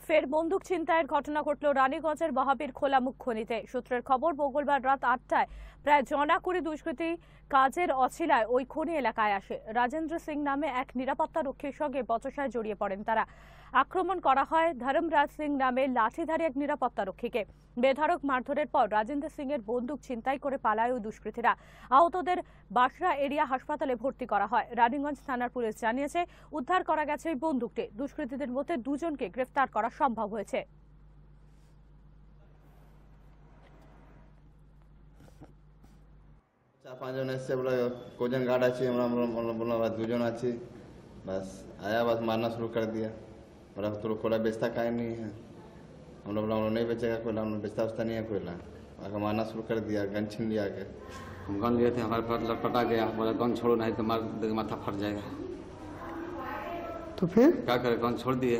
ফের বন্দুক ছিনতাইয়ের ঘটনা ঘটল রানীগঞ্জের বহাবীর খোলামুখ খনিতে। সূত্রের খবর, মঙ্গলবার রাত ৮টায় প্রায় জনাকুড়ি দুষ্কৃতী কাজের অছিলায় ওই খনি এলাকায় আসে। রাজেন্দ্র সিং নামে এক নিরাপত্তা রক্ষীর সঙ্গে বচসায় জড়িয়ে পড়েন তারা। আক্রমণ করা হয় ধর্মরাজ সিং নামে লাঠিধারী এক নিরাপত্তা রক্ষীকে। বেধড়ক মারধরের পর রাজেন্দ্র সিং এর বন্দুক ছিনতাই করে পালায় ওই দুষ্কৃতীরা। আহতদের বাসরা এরিয়া হাসপাতালে ভর্তি করা হয়। রানীগঞ্জ থানার পুলিশ জানিয়েছে, উদ্ধার করা গেছে ওই বন্দুকটি। দুষ্কৃতীদের মধ্যে দুজনকে গ্রেফতার করা সম্ভব হয়েছে। चार पाँच जन ऐसे बोला कोजन गार्ड अच्छी बोला दुजन अच्छी बस आया बस मारना शुरू कर दिया। बोला तो कोयला बेचता काहे नहीं है। हम लोग बोला नहीं बेचेगा कोयला, हम लोग बेचता उचता नहीं है कोयला। आकर मारना शुरू कर दिया, गन छीन लिया के। हम गन लिए थे, हमारे पास लटपटा गया। बोला गन छोड़ो नहीं तो मार माथा फट जाएगा। तो फिर क्या करे, गन छोड़ दिए।